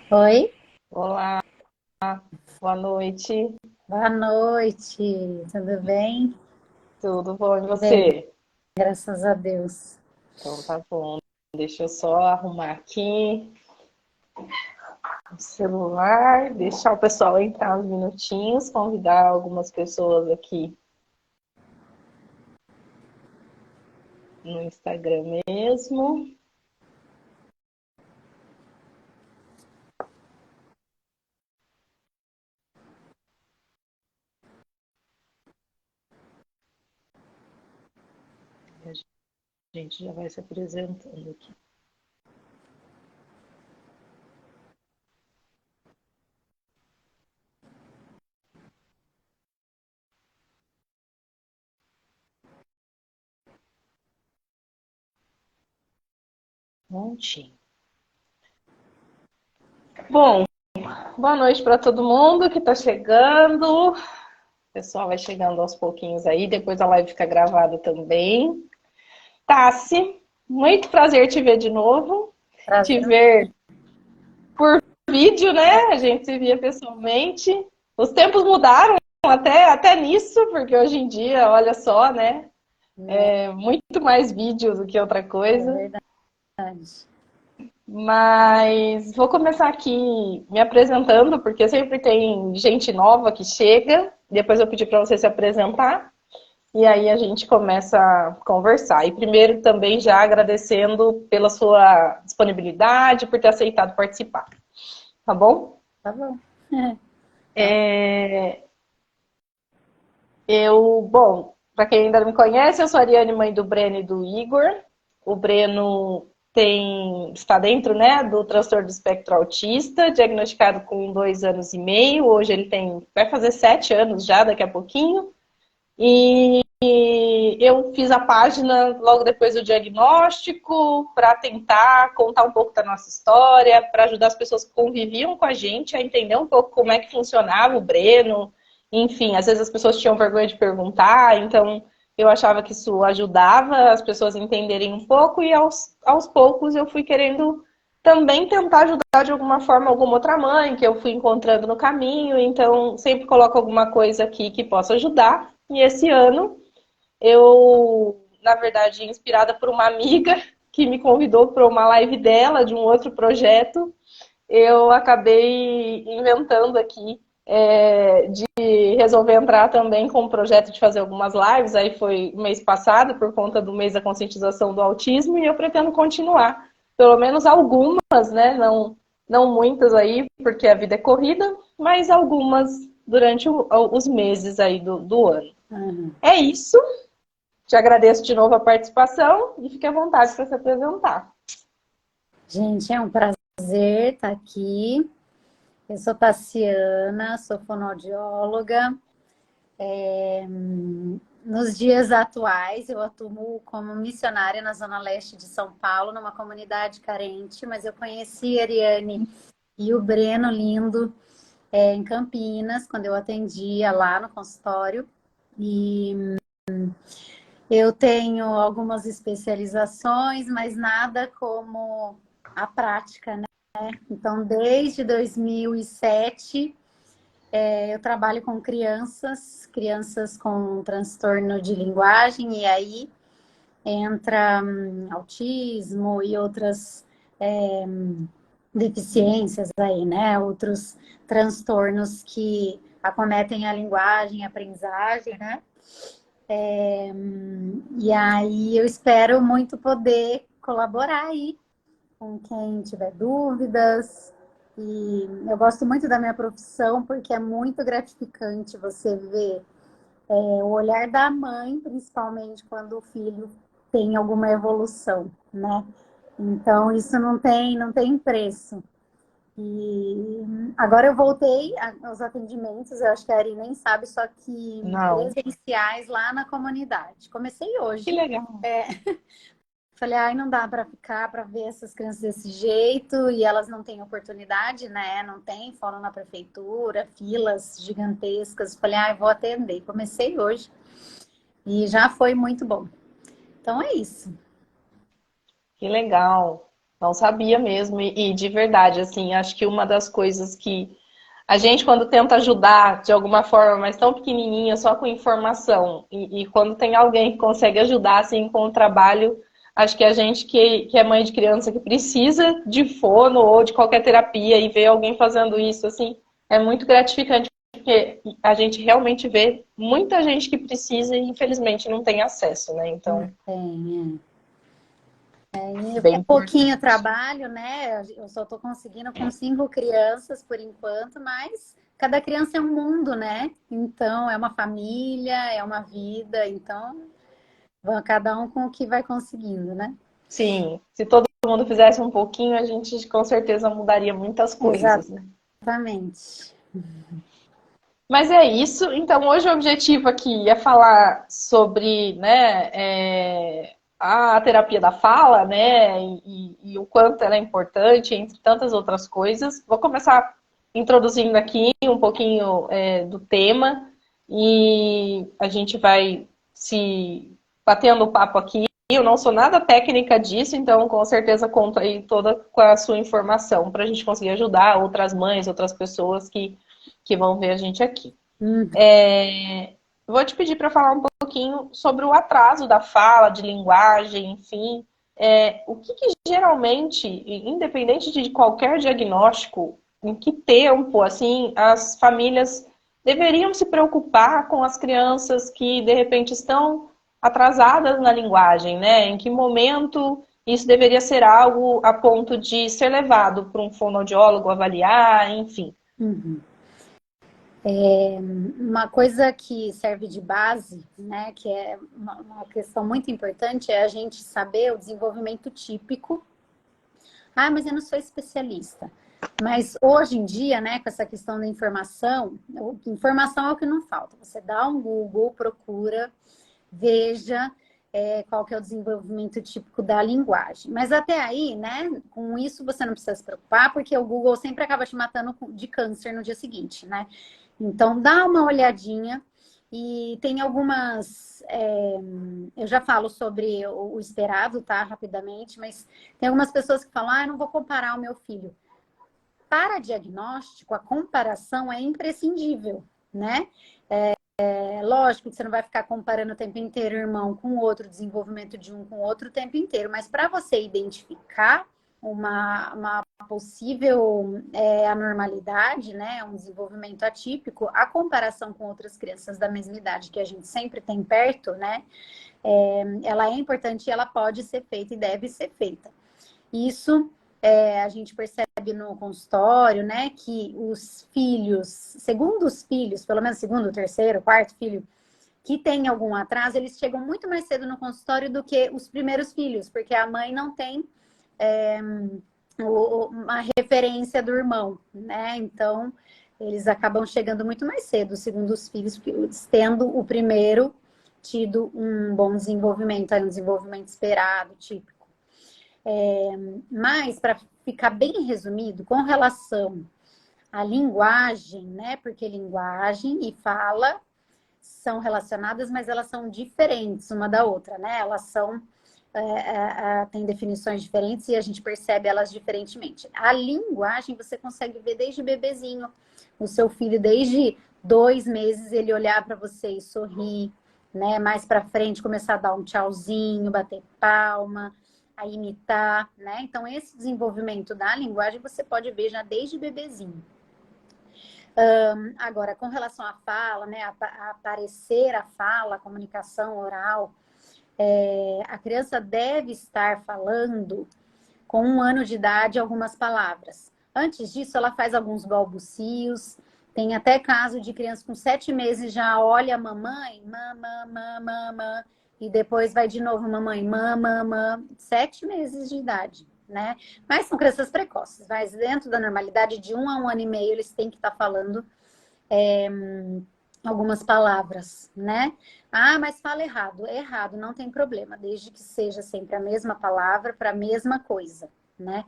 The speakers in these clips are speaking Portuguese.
Oi, Olá, boa noite. boa noite, tudo bem? Tudo bom e Bem, você? graças a Deus. Então tá bom. Deixa eu só arrumar aqui o celular, deixar o pessoal entrar uns minutinhos, convidar algumas pessoas aqui no Instagram mesmo. A gente já vai se apresentando aqui. Prontinho. Bom, boa noite para todo mundo que está chegando. O pessoal vai chegando aos pouquinhos aí, depois a live fica gravada também. Tassi, muito prazer te ver de novo. Te Prazer. ver por vídeo, né? A gente se via pessoalmente. Os tempos mudaram até nisso, porque hoje em dia, olha só, né? É, É muito mais vídeo do que outra é coisa. verdade. Mas vou começar aqui me apresentando, porque sempre tem gente nova que chega. Depois eu pedi para você se apresentar. E aí a gente começa a conversar. E primeiro também já agradecendo pela sua disponibilidade, por ter aceitado participar. Tá bom? Tá bom. Então, É, bom, para quem ainda não me conhece, eu sou a Ariane, mãe do Breno e do Igor. O Breno está dentro, né, do transtorno do espectro autista, diagnosticado com 2 anos e meio. Hoje ele vai fazer 7 anos já, daqui a pouquinho. E eu fiz a página logo depois do diagnóstico para tentar contar um pouco da nossa história, para ajudar as pessoas que conviviam com a gente a entender um pouco como é que funcionava o Breno. Enfim, às vezes as pessoas tinham vergonha de perguntar, então eu achava que isso ajudava as pessoas a entenderem um pouco e aos poucos eu fui querendo também tentar ajudar de alguma forma alguma outra mãe que eu fui encontrando no caminho, então sempre coloco alguma coisa aqui que possa ajudar. E esse ano eu, na verdade, inspirada por uma amiga que me convidou para uma live dela, de um outro projeto, eu acabei inventando aqui de resolver entrar também com o projeto de fazer algumas lives. Aí foi mês passado, por conta do mês da conscientização do autismo, e eu pretendo continuar. Pelo menos algumas, né? Não muitas aí, porque a vida é corrida, mas algumas durante os meses aí do ano. uhum. É isso. Te agradeço de novo a participação e fique à vontade para se apresentar. Gente, é um prazer estar aqui. Eu sou Tassiana, sou fonoaudióloga. Nos dias atuais, eu atuo como missionária na Zona Leste de São Paulo, numa comunidade carente, mas eu conheci a Ariane e o Breno lindo em Campinas, quando eu atendia lá no consultório. E eu tenho algumas especializações, mas nada como a prática, né? Então, desde 2007, eu trabalho com crianças com transtorno de linguagem, e aí entra autismo e outras deficiências aí, né? Outros transtornos que acometem a linguagem, a aprendizagem, né? E aí eu espero muito poder colaborar aí com quem tiver dúvidas. E eu gosto muito da minha profissão porque é muito gratificante você ver o olhar da mãe, principalmente quando o filho tem alguma evolução, né? Então isso não tem preço. E agora eu voltei aos atendimentos, eu acho que a Ari nem sabe, só que Não. presenciais lá na comunidade. Comecei Que hoje. legal. Falei, ai, não dá para ficar para ver essas crianças desse jeito e elas não têm oportunidade, né? Não tem, foram na prefeitura, filas gigantescas. Falei, ai, vou atender. Comecei hoje e já foi muito bom. Então é isso. Que legal. Não sabia mesmo, e de verdade, assim, acho que uma das coisas que a gente, quando tenta ajudar de alguma forma, mas tão pequenininha, só com informação, e quando tem alguém que consegue ajudar, assim, com o trabalho, acho que a gente que é mãe de criança que precisa de fono ou de qualquer terapia e ver alguém fazendo isso, assim, é muito gratificante, porque a gente realmente vê muita gente que precisa e infelizmente não tem acesso, né? Então, Não tem, é bem pouquinho importante. trabalho, né? Eu só estou conseguindo com 5 crianças por enquanto, mas cada criança é um mundo, né? Então, é uma família, é uma vida, então, cada um com o que vai conseguindo, né? Sim, se todo mundo fizesse um pouquinho, a gente com certeza mudaria muitas coisas, né? Exatamente. Mas é isso. Então, hoje o objetivo aqui é falar sobre, né, a terapia da fala, né, e o quanto ela é importante, entre tantas outras coisas. Vou começar introduzindo aqui um pouquinho do tema e a gente vai se batendo o papo aqui. Eu não sou nada técnica disso, então com certeza conto aí toda com a sua informação para a gente conseguir ajudar outras mães, outras pessoas que vão ver a gente aqui. Hum. Vou te pedir para falar um pouquinho sobre o atraso da fala, de linguagem, enfim. O que geralmente, independente de qualquer diagnóstico, em que tempo, assim, as famílias deveriam se preocupar com as crianças que, de repente, estão atrasadas na linguagem, né? Em que momento isso deveria ser algo a ponto de ser levado para um fonoaudiólogo avaliar, enfim. Uhum. Uma coisa que serve de base, né, que é uma questão muito importante, é a gente saber o desenvolvimento típico. Ah, mas eu não sou especialista. Mas hoje em dia, né, com essa questão da informação é o que não falta. Você dá um Google, procura, veja qual que é o desenvolvimento típico da linguagem. Mas até aí, né, com isso você não precisa se preocupar, porque o Google sempre acaba te matando de câncer no dia seguinte, né? Então, dá uma olhadinha e tem algumas. Eu já falo sobre o esperado, tá? Rapidamente, mas tem algumas pessoas que falam: ah, eu não vou comparar o meu filho. Para diagnóstico, a comparação é imprescindível, né? É lógico que você não vai ficar comparando o tempo inteiro irmão com o outro, desenvolvimento de um com o outro o tempo inteiro, mas para você identificar uma possível anormalidade, né, um desenvolvimento atípico, a comparação com outras crianças da mesma idade que a gente sempre tem perto, né, ela é importante e ela pode ser feita e deve ser feita. Isso a gente percebe no consultório, né, que os filhos, segundo os filhos, pelo menos segundo, terceiro, quarto filho, que tem algum atraso, eles chegam muito mais cedo no consultório do que os primeiros filhos, porque a mãe não tem uma referência do irmão, né? Então, eles acabam chegando muito mais cedo, segundo os filhos, tendo o primeiro tido um bom desenvolvimento, um desenvolvimento esperado, típico. Mas, para ficar bem resumido, com relação à linguagem, né? Porque linguagem e fala são relacionadas, mas elas são diferentes uma da outra, né? Elas são têm definições diferentes e a gente percebe elas diferentemente. A linguagem você consegue ver desde bebezinho, o seu filho desde 2 meses ele olhar para você e sorrir, né? Mais para frente começar a dar um tchauzinho, bater palma, a imitar, né? Então esse desenvolvimento da linguagem você pode ver já desde bebezinho. Agora, com relação à fala, né, a aparecer a fala, a comunicação oral, a criança deve estar falando com 1 ano de idade algumas palavras. Antes disso, ela faz alguns balbucios. Tem até caso de criança com 7 meses já olha a mamãe, mamã, mamã, mamã, e depois vai de novo mamãe, mamã, mamã, 7 meses de idade, né? Mas são crianças precoces, mas dentro da normalidade, de 1 a 1 ano e meio, eles têm que estar falando algumas palavras, né? Ah, mas fala errado. É errado, não tem problema, desde que seja sempre a mesma palavra para a mesma coisa, né?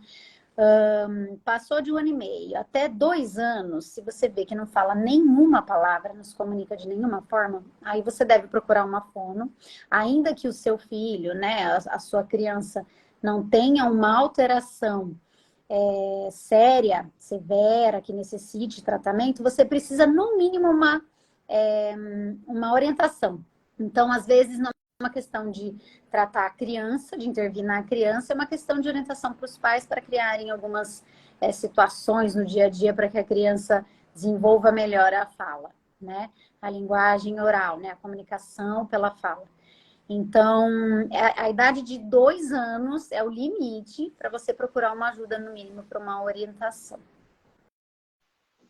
Passou de 1 ano e meio até 2 anos, se você vê que não fala nenhuma palavra, não se comunica de nenhuma forma, aí você deve procurar uma fono, ainda que o seu filho, né, a sua criança não tenha uma alteração séria, severa, que necessite tratamento, você precisa, no mínimo, uma orientação. Então, às vezes, não é uma questão de tratar a criança, de intervir na criança, é uma questão de orientação para os pais para criarem algumas situações no dia a dia para que a criança desenvolva melhor a fala, né? A linguagem oral, né? A comunicação pela fala. Então, a idade de 2 anos é o limite para você procurar uma ajuda, no mínimo, para uma orientação.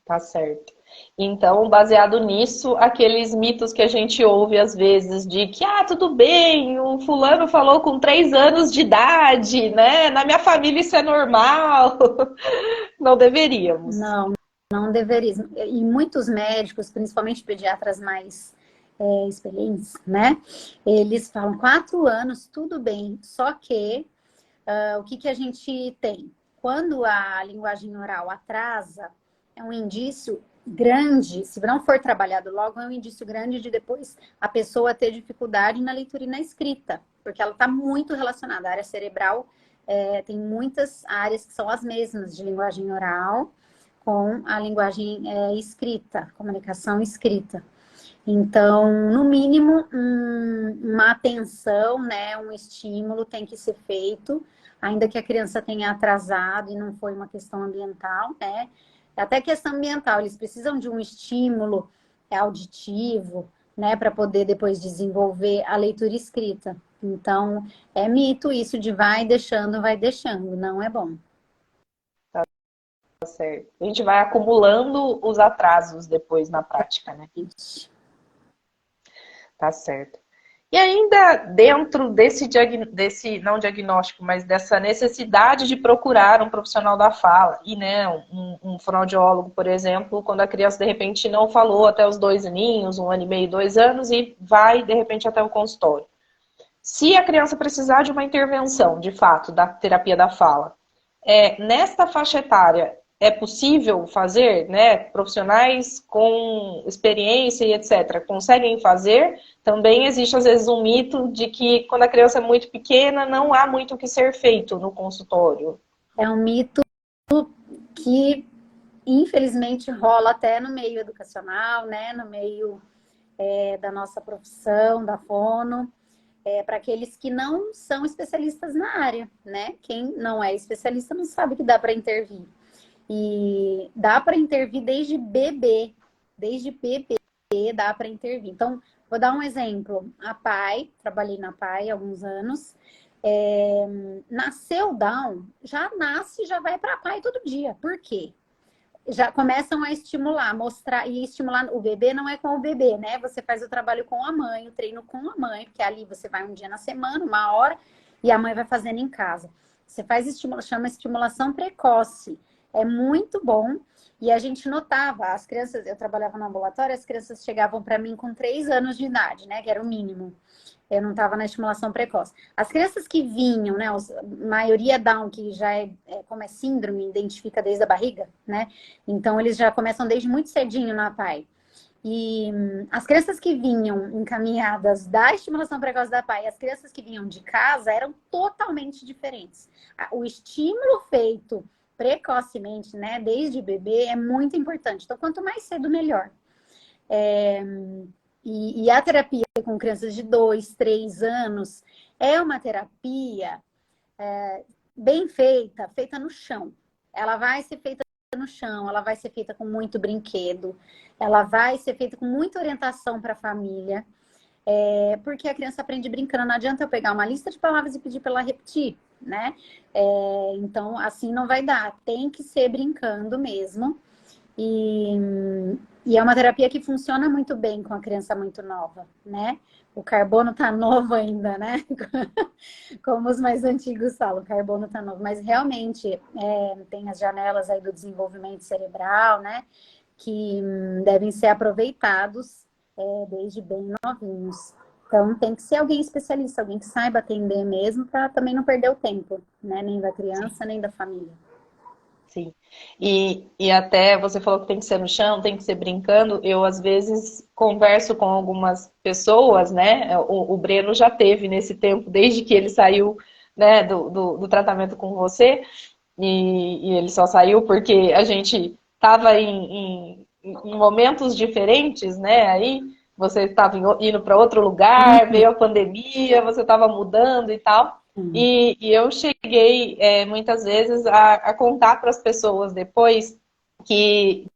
Tá certo. Então, baseado nisso, aqueles mitos que a gente ouve às vezes de que, tudo bem, o fulano falou com 3 anos de idade, né? Na minha família isso é normal. Não deveríamos. Não deveria. E muitos médicos, principalmente pediatras mais experientes, né? Eles falam 4 anos, tudo bem, só que o que a gente tem? Quando a linguagem oral atrasa, é um indício grande, se não for trabalhado logo, é um indício grande de depois a pessoa ter dificuldade na leitura e na escrita, porque ela está muito relacionada. A área cerebral tem muitas áreas que são as mesmas de linguagem oral com a linguagem escrita, comunicação escrita. Então, no mínimo, uma atenção, né, um estímulo tem que ser feito, ainda que a criança tenha atrasado e não foi uma questão ambiental, né? Até questão ambiental, eles precisam de um estímulo auditivo, né, para poder depois desenvolver a leitura escrita. Então, é mito isso de vai deixando, não é bom. Tá certo. A gente vai acumulando os atrasos depois na prática, né? Tá certo. E ainda dentro desse não diagnóstico, mas dessa necessidade de procurar um profissional da fala, e né, um fonoaudiólogo, por exemplo, quando a criança de repente não falou até os 2 aninhos, 1 ano e meio, 2 anos, e vai de repente até o consultório. Se a criança precisar de uma intervenção, de fato, da terapia da fala, nesta faixa etária, é possível fazer, né? Profissionais com experiência e etc. conseguem fazer. Também existe, às vezes, um mito de que quando a criança é muito pequena, não há muito o que ser feito no consultório. É um mito que, infelizmente, rola até no meio educacional, né? No meio da nossa profissão, da fono, para aqueles que não são especialistas na área, né? Quem não é especialista não sabe que dá para intervir. E dá para intervir desde bebê dá para intervir. Então, vou dar um exemplo. A PAI, trabalhei na PAI há alguns anos, nasceu Down, já nasce, já vai para a PAI todo dia. Por quê? Já começam a estimular, mostrar, e estimular o bebê não é com o bebê, né? Você faz o trabalho com a mãe, o treino com a mãe, porque ali você vai um dia na semana, 1 hora, e a mãe vai fazendo em casa. Você faz chama estimulação precoce. É muito bom. E a gente notava, as crianças, eu trabalhava no ambulatório, as crianças chegavam para mim com 3 anos de idade, né? Que era o mínimo. Eu não estava na estimulação precoce. As crianças que vinham, né? A maioria Down, que já como é síndrome, identifica desde a barriga, né? Então, eles já começam desde muito cedinho na PAI. E as crianças que vinham encaminhadas da estimulação precoce da PAI e as crianças que vinham de casa eram totalmente diferentes. O estímulo feito precocemente, né, desde bebê, é muito importante. Então, quanto mais cedo, melhor. E a terapia com crianças de 2, 3 anos é uma terapia bem feita, feita no chão. Ela vai ser feita no chão, ela vai ser feita com muito brinquedo, ela vai ser feita com muita orientação para a família, porque a criança aprende brincando. Não adianta eu pegar uma lista de palavras e pedir para ela repetir, né? Então, assim não vai dar. Tem que ser brincando mesmo. E é uma terapia que funciona muito bem com a criança muito nova, né? O carbono tá novo ainda, né? Como os mais antigos falam, o carbono tá novo. Mas realmente tem as janelas aí do desenvolvimento cerebral, né? Que devem ser aproveitados desde bem novinhos. Então, tem que ser alguém especialista, alguém que saiba atender mesmo, para também não perder o tempo, né? Nem da criança, nem da família. Sim. E até você falou que tem que ser no chão, tem que ser brincando. Eu, às vezes, converso com algumas pessoas, né? O Breno já teve nesse tempo, desde que ele saiu né, do tratamento com você, e ele só saiu porque a gente estava em momentos diferentes, né? Aí você estava indo para outro lugar, veio a pandemia, você estava mudando e tal. Uhum. E eu cheguei muitas vezes a contar para as pessoas depois que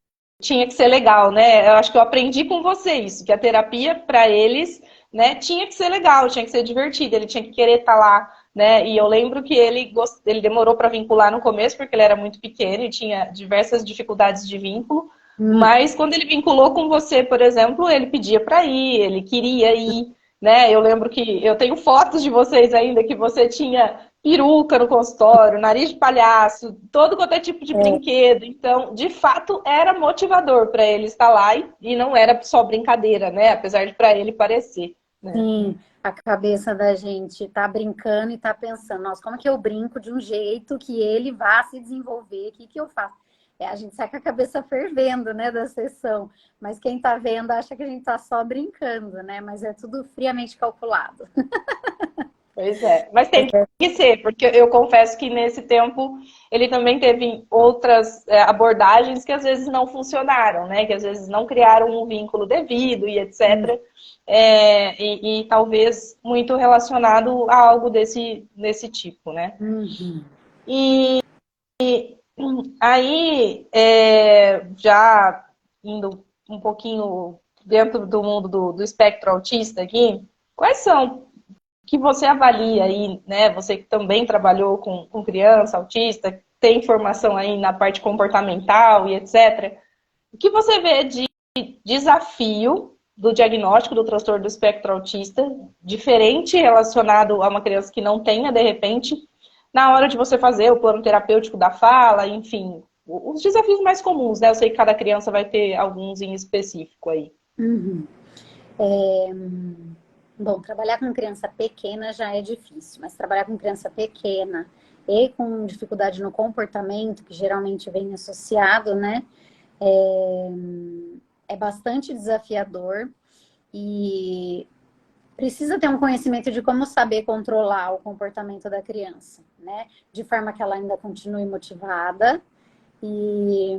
tinha que ser legal, né? Eu acho que eu aprendi com você isso, que a terapia para eles, né, tinha que ser legal, tinha que ser divertida, ele tinha que querer estar lá, né? E eu lembro que ele demorou para vincular no começo, porque ele era muito pequeno e tinha diversas dificuldades de vínculo, Uhum. mas quando ele vinculou com você, por exemplo, ele pedia para ir, ele queria ir, né? Eu lembro que eu tenho fotos de vocês ainda que você tinha peruca no consultório, nariz de palhaço, todo quanto é tipo de É, brinquedo. Então, de fato, era motivador para ele estar lá e não era só brincadeira, né? Apesar de para ele parecer, né? sim, a cabeça da gente tá brincando e tá pensando, nossa, como que eu brinco de um jeito que ele vá se desenvolver? O que que eu faço? É, a gente sai com a cabeça fervendo, né, da sessão, mas quem tá vendo acha que a gente tá só brincando, né? Mas é tudo friamente calculado. Pois é, mas tem que ser, porque eu confesso que nesse tempo ele também teve outras abordagens que às vezes não funcionaram, né? Que às vezes não criaram um vínculo devido e etc. E talvez muito relacionado a algo desse tipo, né? Uhum. E aí, já indo um pouquinho dentro do mundo do espectro autista aqui, quais são que você avalia aí, né? Você que também trabalhou com criança autista, tem formação aí na parte comportamental e etc. O que você vê de desafio do diagnóstico do transtorno do espectro autista, diferente relacionado a uma criança que não tenha, de repente, na hora de você fazer o plano terapêutico da fala, enfim, os desafios mais comuns, né? Eu sei que cada criança vai ter alguns em específico aí. Uhum. É, bom, trabalhar com criança pequena já é difícil, mas trabalhar com criança pequena e com dificuldade no comportamento, que geralmente vem associado, né, é, é bastante desafiador e precisa ter um conhecimento de como saber controlar o comportamento da criança, né, de forma que ela ainda continue motivada e,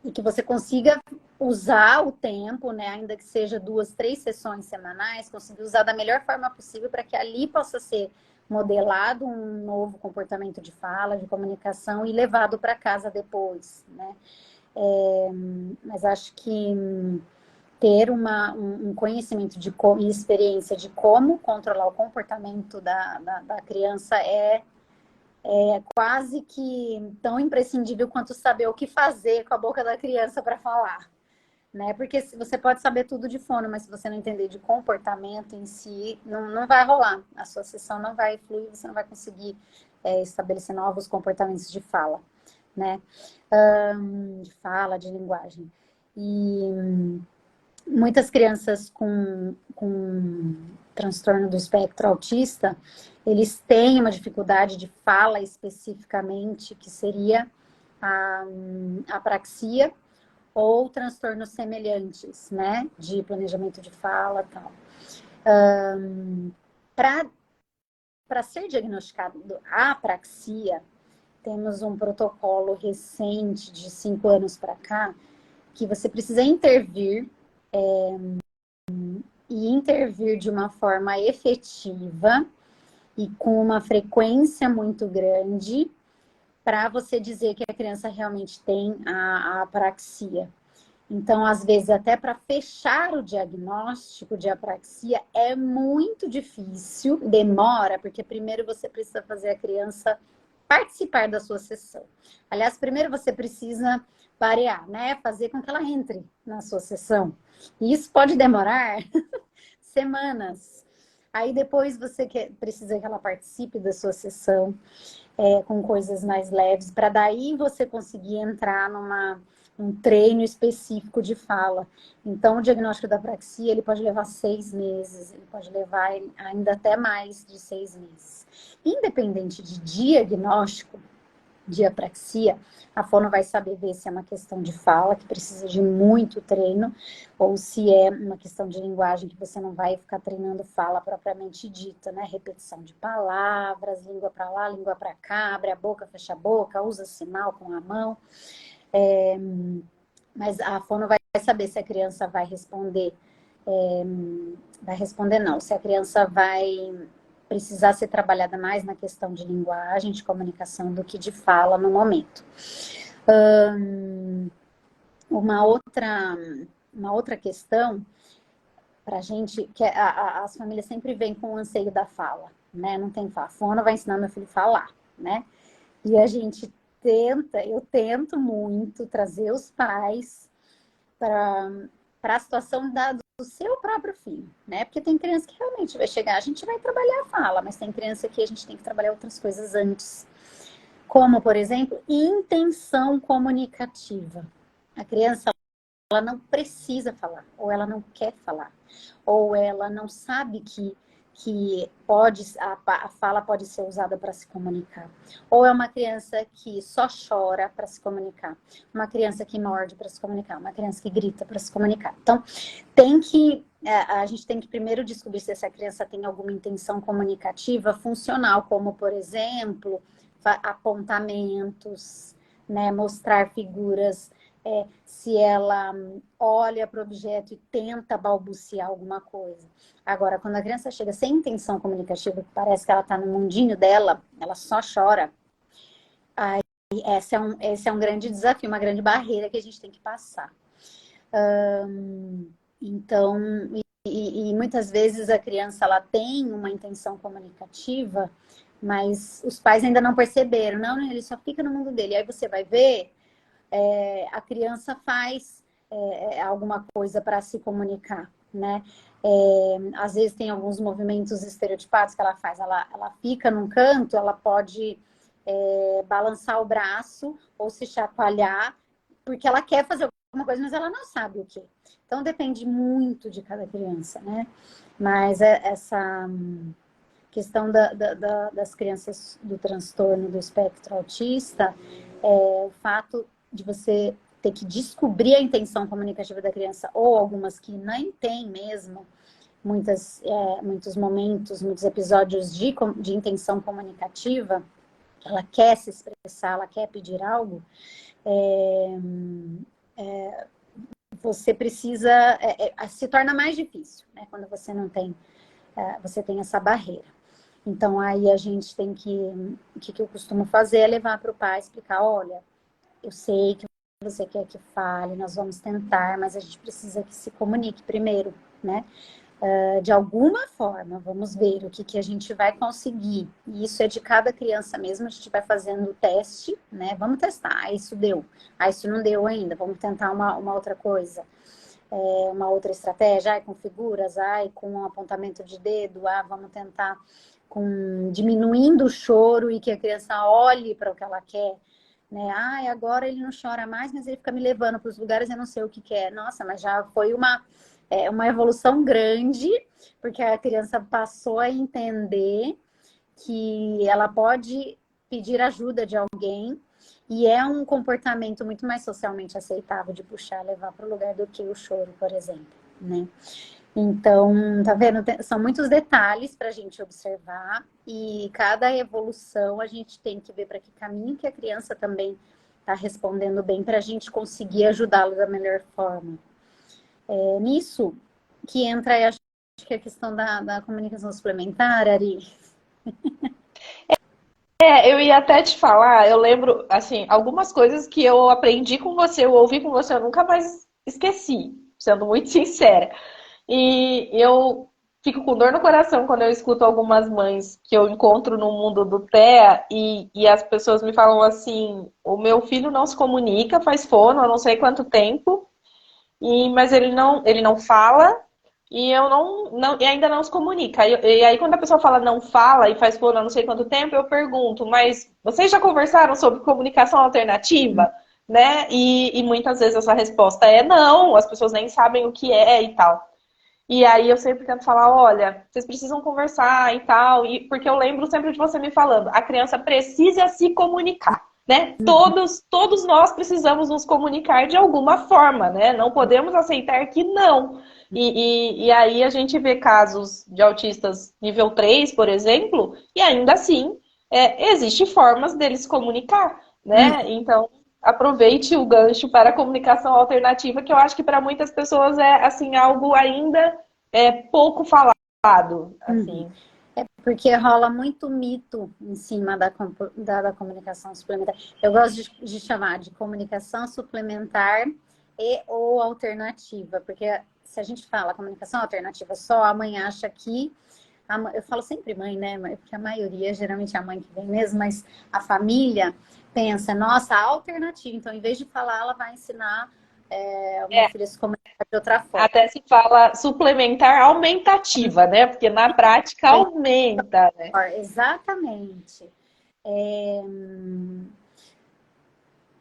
e que você consiga usar o tempo, né, ainda que seja 2, 3 sessões semanais, conseguir usar da melhor forma possível para que ali possa ser modelado um novo comportamento de fala, de comunicação e levado para casa depois, né? Mas acho que ter um conhecimento e experiência de como controlar o comportamento da criança é quase que tão imprescindível quanto saber o que fazer com a boca da criança para falar, né? Porque você pode saber tudo de fono, mas se você não entender de comportamento em si, não vai rolar. A sua sessão não vai fluir, você não vai conseguir estabelecer novos comportamentos de fala, né? De fala, de linguagem. E muitas crianças com transtorno do espectro autista, eles têm uma dificuldade de fala especificamente, que seria a apraxia ou transtornos semelhantes, né, de planejamento de fala e tal. Para ser diagnosticado a apraxia, temos um protocolo recente de 5 anos para cá, que você precisa intervir e intervir de uma forma efetiva e com uma frequência muito grande para você dizer que a criança realmente tem a apraxia. Então, às vezes, até para fechar o diagnóstico de apraxia é muito difícil, demora, porque primeiro você precisa fazer a criança participar da sua sessão. Aliás, primeiro você precisa parear, né? Fazer com que ela entre na sua sessão. E isso pode demorar semanas. Aí depois você precisa que ela participe da sua sessão com coisas mais leves, para daí você conseguir entrar um treino específico de fala. Então, o diagnóstico da apraxia, ele pode levar 6 meses, ele pode levar ainda até mais de 6 meses. Independente de diagnóstico, de apraxia, a fono vai saber ver se é uma questão de fala, que precisa de muito treino, ou se é uma questão de linguagem, que você não vai ficar treinando fala propriamente dita, né? Repetição de palavras, língua para lá, língua para cá, abre a boca, fecha a boca, usa sinal com a mão. Mas a fono vai saber se a criança vai responder, não, se a criança vai precisar ser trabalhada mais na questão de linguagem, de comunicação, do que de fala no momento. Uma outra questão para a gente, que as famílias sempre vêm com o anseio da fala, né? Não tem fala. A fono vai ensinar meu filho a falar, né? E a gente eu tento muito trazer os pais para a situação do seu próprio filho, né? Porque tem criança que realmente vai chegar, a gente vai trabalhar a fala, mas tem criança que a gente tem que trabalhar outras coisas antes. Como, por exemplo, intenção comunicativa. A criança, ela não precisa falar, ou ela não quer falar, ou ela não sabe que a fala pode ser usada para se comunicar. Ou é uma criança que só chora para se comunicar, uma criança que morde para se comunicar, uma criança que grita para se comunicar. Então, a gente tem que primeiro descobrir se essa criança tem alguma intenção comunicativa funcional, como, por exemplo, apontamentos, né, mostrar figuras, se ela olha para o objeto e tenta balbuciar alguma coisa. Agora, quando a criança chega sem intenção comunicativa, que parece que ela está no mundinho dela, ela só chora, aí esse é um grande desafio, uma grande barreira que a gente tem que passar. Então, e muitas vezes a criança ela tem uma intenção comunicativa, mas os pais ainda não perceberam. Não, ele só fica no mundo dele. Aí você vai ver, a criança faz alguma coisa para se comunicar, né? Às vezes tem alguns movimentos estereotipados que ela faz. Ela fica num canto, ela pode balançar o braço ou se chacoalhar, porque ela quer fazer alguma coisa, mas ela não sabe o que. Então depende muito de cada criança, né? Mas essa questão das crianças do transtorno do espectro autista, o fato de você ter que descobrir a intenção comunicativa da criança, ou algumas que nem tem mesmo, muitos momentos, muitos episódios de intenção comunicativa, ela quer se expressar, ela quer pedir algo, você precisa, se torna mais difícil, né? Quando você não tem, você tem essa barreira. Então, aí a gente tem o que eu costumo fazer é levar para o pai, explicar, olha, eu sei que você quer que fale, nós vamos tentar, mas a gente precisa que se comunique primeiro, né? De alguma forma, vamos ver o que a gente vai conseguir. E isso é de cada criança mesmo, a gente vai fazendo o teste, né? Vamos testar, isso deu, isso não deu ainda, vamos tentar uma outra coisa. Uma outra estratégia, com figuras, com um apontamento de dedo, vamos tentar diminuindo o choro e que a criança olhe para o que ela quer, né? Agora ele não chora mais, mas ele fica me levando para os lugares, eu não sei o que é. Nossa, mas já foi uma evolução grande, porque a criança passou a entender que ela pode pedir ajuda de alguém, e é um comportamento muito mais socialmente aceitável de puxar, levar para o lugar do que o choro, por exemplo, né? Então, tá vendo? São muitos detalhes para a gente observar, e cada evolução a gente tem que ver para que caminho que a criança também está respondendo bem, para a gente conseguir ajudá-lo da melhor forma. Nisso que entra, acho que a questão da comunicação suplementar, Ari. Eu ia até te falar, eu lembro, assim, algumas coisas que eu aprendi com você, eu ouvi com você, eu nunca mais esqueci, sendo muito sincera. E eu fico com dor no coração quando eu escuto algumas mães que eu encontro no mundo do TEA e as pessoas me falam assim, o meu filho não se comunica, faz fono há não sei quanto tempo, mas ele não fala e e ainda não se comunica. E aí quando a pessoa fala não fala e faz fono há não sei quanto tempo, eu pergunto, mas vocês já conversaram sobre comunicação alternativa? Né? E muitas vezes essa resposta é não, as pessoas nem sabem o que é e tal. E aí eu sempre tento falar, olha, vocês precisam conversar e tal, porque eu lembro sempre de você me falando, a criança precisa se comunicar. né? Todos nós precisamos nos comunicar de alguma forma, né? Não podemos aceitar que não. E aí a gente vê casos de autistas nível 3, por exemplo, e ainda assim existe formas deles comunicar, né? Então, aproveite o gancho para a comunicação alternativa, que eu acho que para muitas pessoas é assim algo ainda pouco falado, assim. É porque rola muito mito em cima da comunicação suplementar. Eu gosto de chamar de comunicação suplementar e ou alternativa, porque se a gente fala comunicação alternativa só, a mãe acha que eu falo sempre mãe, né? Porque a maioria, geralmente é a mãe que vem mesmo, mas a família pensa, nossa, alternativa. Então, em vez de falar, ela vai ensinar o meu filho a se comunicar de outra forma. Até se fala suplementar aumentativa, né? Porque na prática aumenta, né? Exatamente.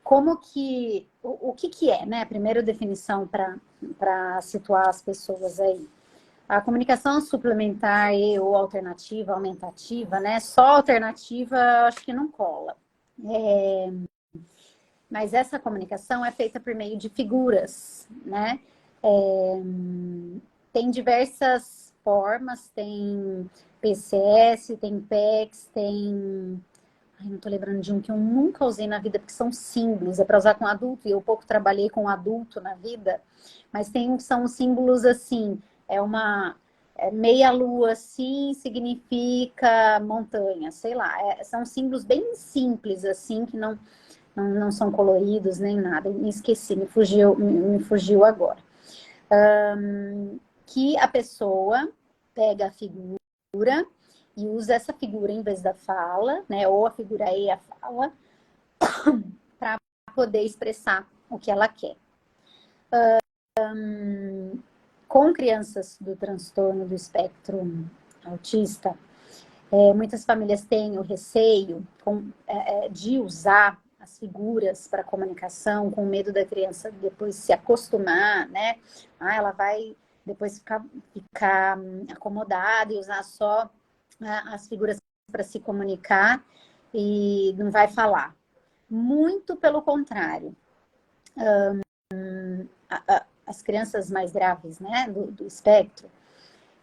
Como que... O que é, né? Primeira definição para situar as pessoas aí. A comunicação suplementar e ou alternativa, aumentativa, né? Só alternativa, acho que não cola. Mas essa comunicação é feita por meio de figuras, né? Tem diversas formas, tem PCS, tem PECs, tem... Ai, não tô lembrando de um que eu nunca usei na vida, porque são símbolos, é para usar com adulto, e eu pouco trabalhei com adulto na vida, mas são símbolos assim, uma meia lua assim, significa montanha, sei lá, são símbolos bem simples assim, que não são coloridos nem nada, me esqueci, me fugiu agora. Que a pessoa pega a figura e usa essa figura em vez da fala, né? Ou a figura e a fala, para poder expressar o que ela quer. Com crianças do transtorno do espectro autista, muitas famílias têm o receio de usar as figuras para comunicação, com medo da criança depois se acostumar, né? Ela vai depois ficar acomodada e usar só as figuras para se comunicar e não vai falar. Muito pelo contrário. As crianças mais graves, né, do espectro,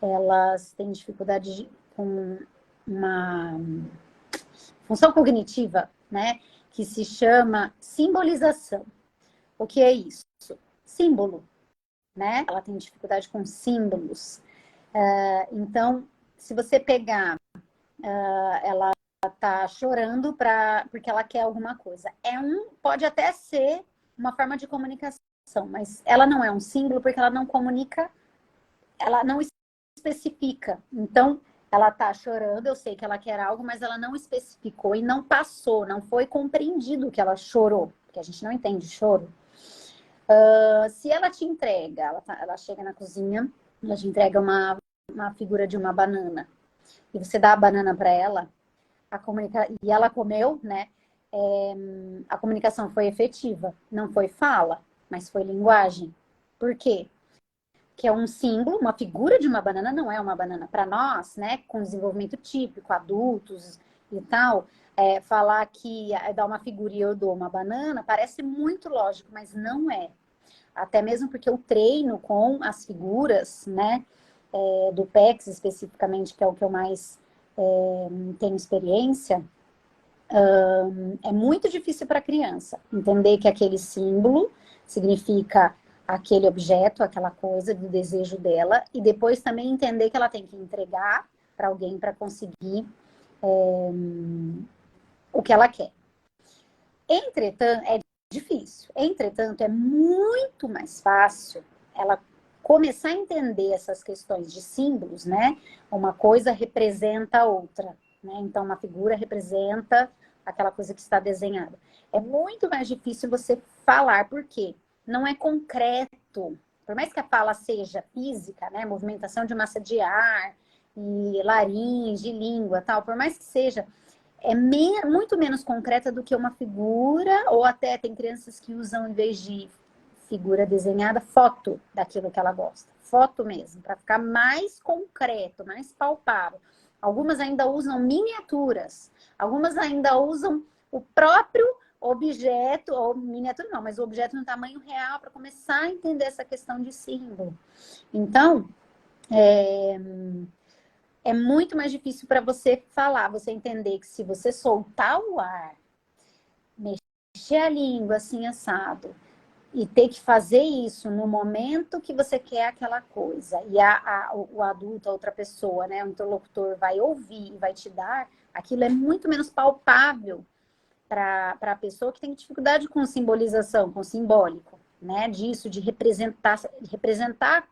elas têm dificuldade com uma função cognitiva, né, que se chama simbolização. O que é isso? Símbolo, né? Ela tem dificuldade com símbolos. Então, se você pegar, ela tá chorando porque ela quer alguma coisa. Pode até ser uma forma de comunicação, mas ela não é um símbolo porque ela não comunica, ela não especifica. Então, ela tá chorando, eu sei que ela quer algo, mas ela não especificou e não passou, não foi compreendido que ela chorou, porque a gente não entende choro. Se ela te entrega, ela chega na cozinha, ela te entrega uma figura de uma banana, e você dá a banana para ela, e ela comeu, né? A comunicação foi efetiva. Não foi fala, mas foi linguagem. Por quê? Que é um símbolo, uma figura de uma banana, não é uma banana. Para nós, né, com desenvolvimento típico, adultos e tal, falar que dar uma figura e eu dou uma banana parece muito lógico, mas não é. Até mesmo porque eu treino com as figuras, né, do PECS especificamente, que é o que eu mais tenho experiência, é muito difícil para a criança entender que aquele símbolo significa aquele objeto, aquela coisa do desejo dela, e depois também entender que ela tem que entregar para alguém para conseguir o que ela quer. Entretanto, é difícil. Entretanto, é muito mais fácil ela começar a entender essas questões de símbolos, né? Uma coisa representa a outra, né? Então, uma figura representa aquela coisa que está desenhada. É muito mais difícil você falar, porque não é concreto. Por mais que a fala seja física, né? Movimentação de massa de ar, e laringe, língua, tal, por mais que seja, muito menos concreta do que uma figura, ou até tem crianças que usam, em vez de figura desenhada, foto daquilo que ela gosta. Foto mesmo, para ficar mais concreto, mais palpável. Algumas ainda usam miniaturas, algumas ainda usam o próprio objeto, ou miniatura não, mas o objeto no tamanho real para começar a entender essa questão de símbolo. Então, é muito mais difícil para você falar, você entender que se você soltar o ar, mexer a língua assim assado, e ter que fazer isso no momento que você quer aquela coisa, e o adulto, a outra pessoa, né, o interlocutor vai ouvir e vai te dar, aquilo é muito menos palpável para a pessoa que tem dificuldade com simbolização, com simbólico, né, disso, de representar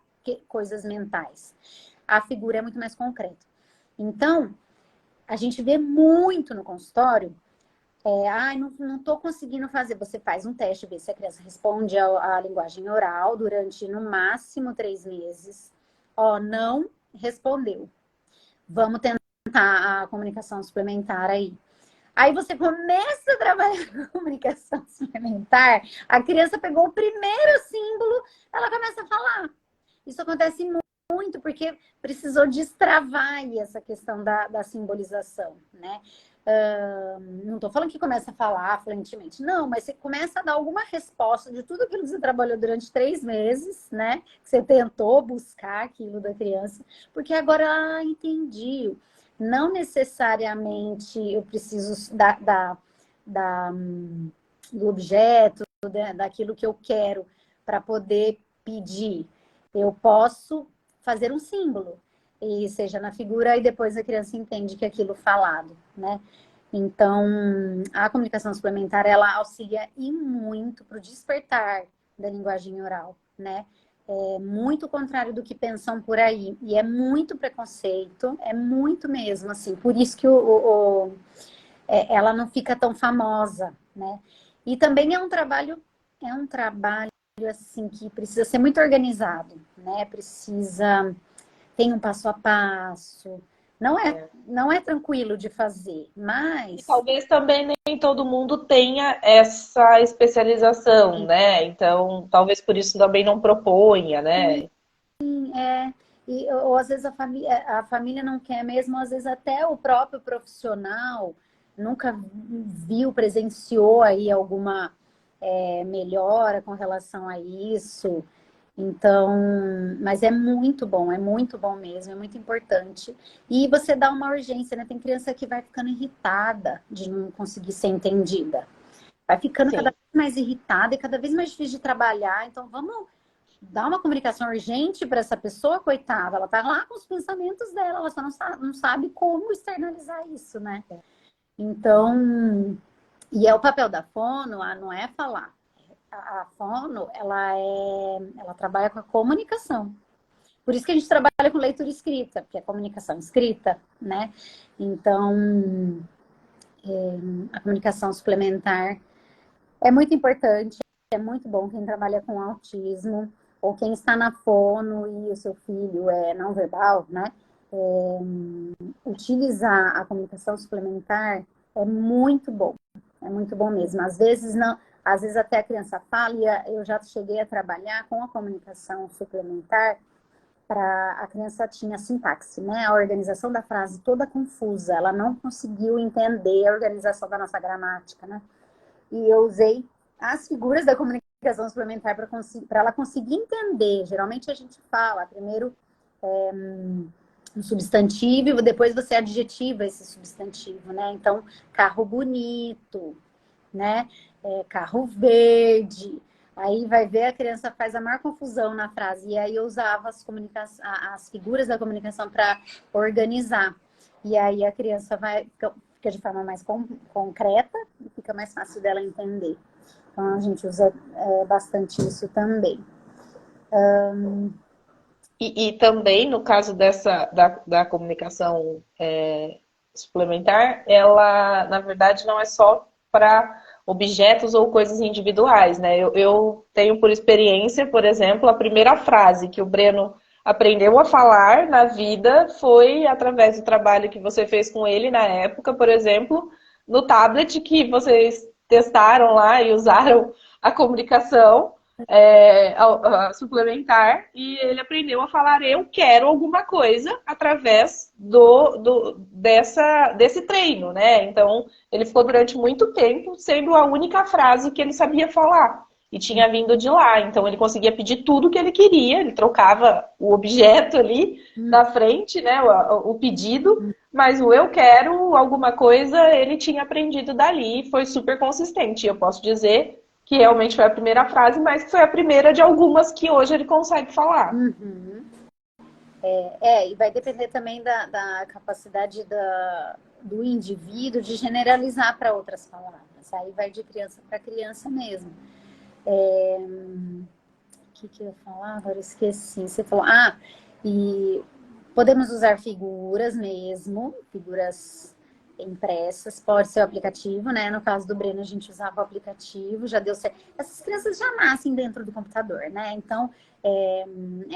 coisas mentais. A figura é muito mais concreta. Então, a gente vê muito no consultório, não estou conseguindo fazer. Você faz um teste, vê se a criança responde à linguagem oral durante, no máximo, 3 meses. Não respondeu. Vamos tentar a comunicação suplementar aí. Aí você começa a trabalhar com a comunicação suplementar, a criança pegou o primeiro símbolo, ela começa a falar. Isso acontece muito, porque precisou destravar aí essa questão da simbolização, né? Não estou falando que começa a falar fluentemente, não, mas você começa a dar alguma resposta de tudo aquilo que você trabalhou durante 3 meses, né? Que você tentou buscar aquilo da criança, porque agora entendi. Não necessariamente eu preciso do objeto, daquilo que eu quero para poder pedir. Eu posso fazer um símbolo, e seja na figura, e depois a criança entende que é aquilo falado, né? Então, a comunicação suplementar, ela auxilia e muito para o despertar da linguagem oral, né? É muito contrário do que pensam por aí, e é muito preconceito, é muito mesmo, assim, por isso que ela não fica tão famosa, né? E também é um trabalho assim, que precisa ser muito organizado, né? Tem um passo a passo. Não é tranquilo de fazer, mas... E talvez também nem todo mundo tenha essa especialização, né? Então, talvez por isso também não proponha, né? Ou às vezes a família não quer mesmo, às vezes até o próprio profissional nunca viu, presenciou aí alguma melhora com relação a isso. Então, mas é muito bom mesmo, é muito importante. E você dá uma urgência, né? Tem criança que vai ficando irritada de não conseguir ser entendida. Vai ficando cada vez mais irritada e cada vez mais difícil de trabalhar. Então, vamos dar uma comunicação urgente para essa pessoa, coitada. Ela tá lá com os pensamentos dela, ela só não sabe como externalizar isso, né? Então, e é o papel da fono, não é falar. A fono, ela trabalha com a comunicação. Por isso que a gente trabalha com leitura escrita, porque é comunicação escrita, né? Então, a comunicação suplementar é muito importante, é muito bom quem trabalha com autismo, ou quem está na fono e o seu filho é não verbal, né? Utilizar a comunicação suplementar é muito bom mesmo. Às vezes não, às vezes até a criança fala, e eu já cheguei a trabalhar com a comunicação suplementar para a criança tinha sintaxe, né? A organização da frase toda confusa, ela não conseguiu entender a organização da nossa gramática, né? E eu usei as figuras da comunicação suplementar para ela conseguir entender. Geralmente a gente fala primeiro um substantivo, depois você adjetiva esse substantivo, né? Então, carro bonito, né? Carro verde. Aí vai ver, a criança faz a maior confusão na frase. E aí eu usava as figuras da comunicação para organizar. E aí a criança fica de forma mais concreta e fica mais fácil dela entender. Então a gente usa bastante isso também. E também, no caso da comunicação suplementar, ela, na verdade, não é só para objetos ou coisas individuais, né? Eu tenho por experiência, por exemplo, a primeira frase que o Breno aprendeu a falar na vida foi através do trabalho que você fez com ele na época, por exemplo, no tablet que vocês testaram lá e usaram a comunicação. a suplementar, e ele aprendeu a falar eu quero alguma coisa através desse treino, né? Então, ele ficou durante muito tempo sendo a única frase que ele sabia falar. E tinha vindo de lá. Então, ele conseguia pedir tudo que ele queria, ele trocava o objeto ali na frente, né? O pedido, mas o eu quero alguma coisa, ele tinha aprendido dali e foi super consistente. Eu posso dizer que realmente foi a primeira frase, mas que foi a primeira de algumas que hoje ele consegue falar. Uhum. E vai depender também da capacidade do indivíduo de generalizar para outras palavras. Aí vai de criança para criança mesmo. O que eu ia falar? Agora eu esqueci. Você falou, e podemos usar figuras mesmo, figuras impressas, pode ser o aplicativo, né? No caso do Breno, a gente usava o aplicativo, já deu certo. Essas crianças já nascem dentro do computador, né? Então, é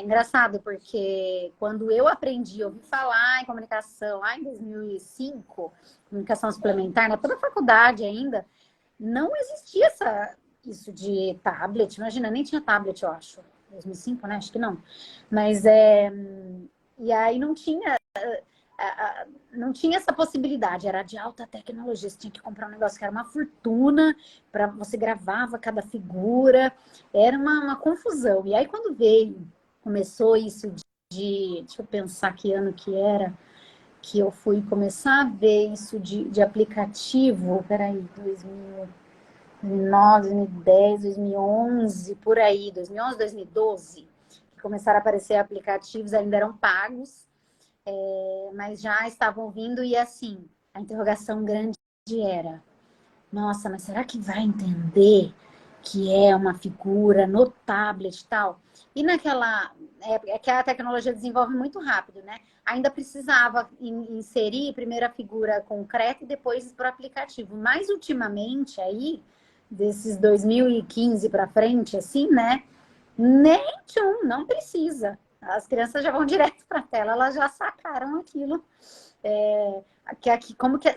engraçado, porque quando eu aprendi, ouvi falar em comunicação lá em 2005, comunicação suplementar, na toda a faculdade ainda, não existia isso de tablet. Imagina, nem tinha tablet, eu acho. 2005, né? Acho que não. Mas e aí não tinha essa possibilidade, era de alta tecnologia, você tinha que comprar um negócio que era uma fortuna, para você gravava cada figura, era uma confusão. E aí quando começou isso deixa eu pensar que ano que era, que eu fui começar a ver isso de aplicativo, peraí, 2009, 2010, 2011, por aí, 2011, 2012, que começaram a aparecer aplicativos, ainda eram pagos, mas já estavam vindo e assim, a interrogação grande era, nossa, mas será que vai entender que é uma figura no tablet e tal? E naquela época, é que a tecnologia desenvolve muito rápido, né? Ainda precisava inserir primeiro a figura concreta e depois para o aplicativo. Mas ultimamente aí, desses 2015 para frente, assim, né? Nem tchum, não precisa. As crianças já vão direto para a tela, elas já sacaram aquilo.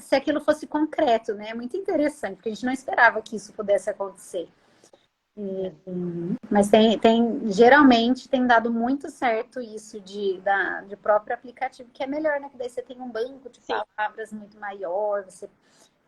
Se aquilo fosse concreto, né? É muito interessante, porque a gente não esperava que isso pudesse acontecer. Mas geralmente tem dado muito certo isso de próprio aplicativo, que é melhor, né? Que daí você tem um banco de Sim. palavras muito maior, você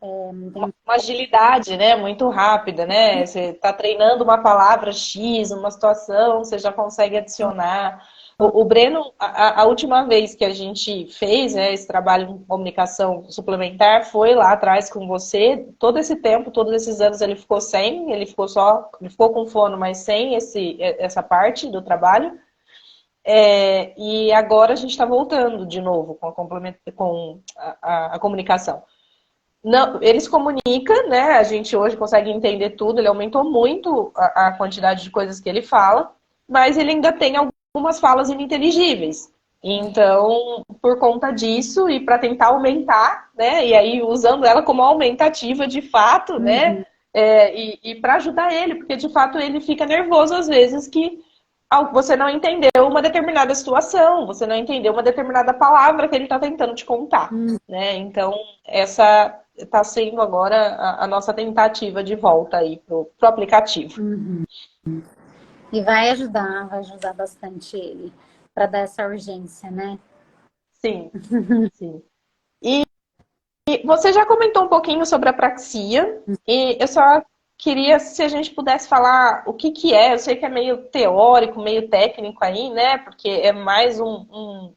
Uma agilidade, né? Muito rápida, né? Você está treinando uma palavra X, uma situação, você já consegue adicionar. O Breno, a última vez que a gente fez, né, esse trabalho em comunicação suplementar foi lá atrás com você. Todo esse tempo, todos esses anos ele ficou sem, ele ficou com fono, mas sem essa parte do trabalho. E agora a gente está voltando de novo com a comunicação. Não, ele se comunica, né? A gente hoje consegue entender tudo, ele aumentou muito a quantidade de coisas que ele fala, mas ele ainda tem algumas falas ininteligíveis. Então, por conta disso, e para tentar aumentar, né? E aí usando ela como aumentativa de fato, né? E para ajudar ele, porque de fato ele fica nervoso às vezes que você não entendeu uma determinada situação, você não entendeu uma determinada palavra que ele está tentando te contar, né? Então, essa está sendo agora a nossa tentativa de volta aí pro aplicativo. E vai ajudar bastante ele para dar essa urgência, né? Sim, sim. E você já comentou um pouquinho sobre a praxia, e eu só queria se a gente pudesse falar o que é. Eu sei que é meio teórico, meio técnico aí, né? Porque é mais um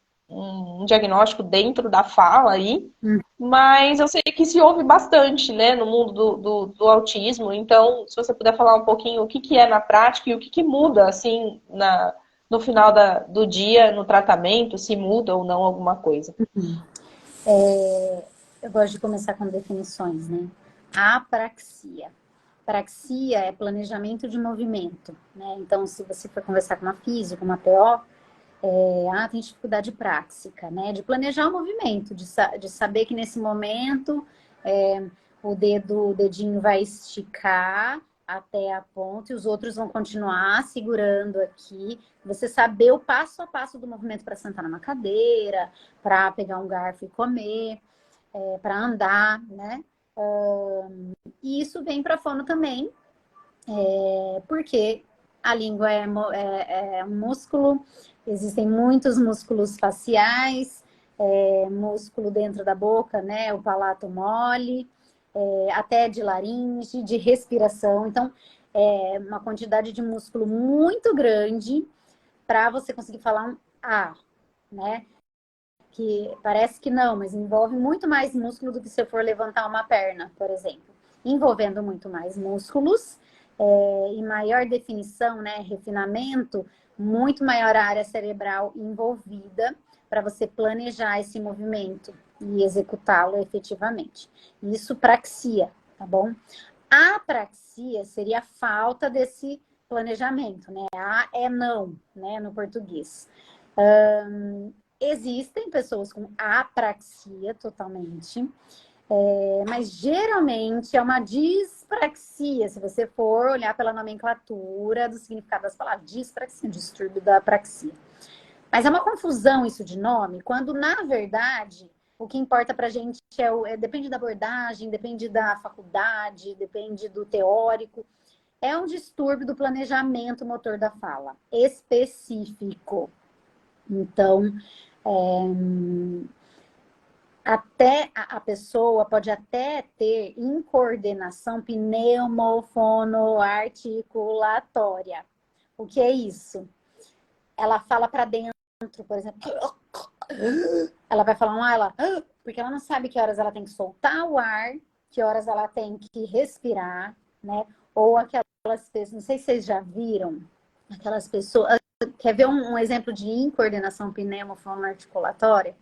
diagnóstico dentro da fala aí, mas eu sei que se ouve bastante, né, no mundo do autismo. Então, se você puder falar um pouquinho o que é na prática e o que muda, assim, no final do dia, no tratamento, se muda ou não alguma coisa. Eu gosto de começar com definições, né? Apraxia. Praxia é planejamento de movimento, né? Então, se você for conversar com uma física, uma TO, tem dificuldade prática, né? De planejar o movimento, de saber que nesse momento o dedinho vai esticar até a ponta e os outros vão continuar segurando aqui. Você saber o passo a passo do movimento para sentar numa cadeira, para pegar um garfo e comer, para andar, né? E isso vem para a fono também, porque A língua é um músculo, existem muitos músculos faciais, músculo dentro da boca, né? O palato mole, até de laringe, de respiração. Então, é uma quantidade de músculo muito grande para você conseguir falar um A, né? Que parece que não, mas envolve muito mais músculo do que se eu for levantar uma perna, por exemplo. Envolvendo muito mais músculos e maior definição, né, refinamento, muito maior a área cerebral envolvida para você planejar esse movimento e executá-lo efetivamente. Isso praxia, tá bom? Apraxia seria a falta desse planejamento, né? A é não, né, no português. Existem pessoas com apraxia totalmente, mas geralmente é uma dispraxia, se você for olhar pela nomenclatura do significado das palavras, dispraxia, distúrbio da apraxia. Mas é uma confusão isso de nome, quando na verdade o que importa pra gente depende da abordagem, depende da faculdade, depende do teórico. É um distúrbio do planejamento motor da fala, específico. Então, até a pessoa pode até ter incoordenação pneumofonoarticulatória. O que é isso? Ela fala para dentro, por exemplo. Ela vai falar um ar, porque ela não sabe que horas ela tem que soltar o ar, que horas ela tem que respirar, né? Ou aquelas pessoas, não sei se vocês já viram, aquelas pessoas. Quer ver um exemplo de incoordenação pneumofonoarticulatória?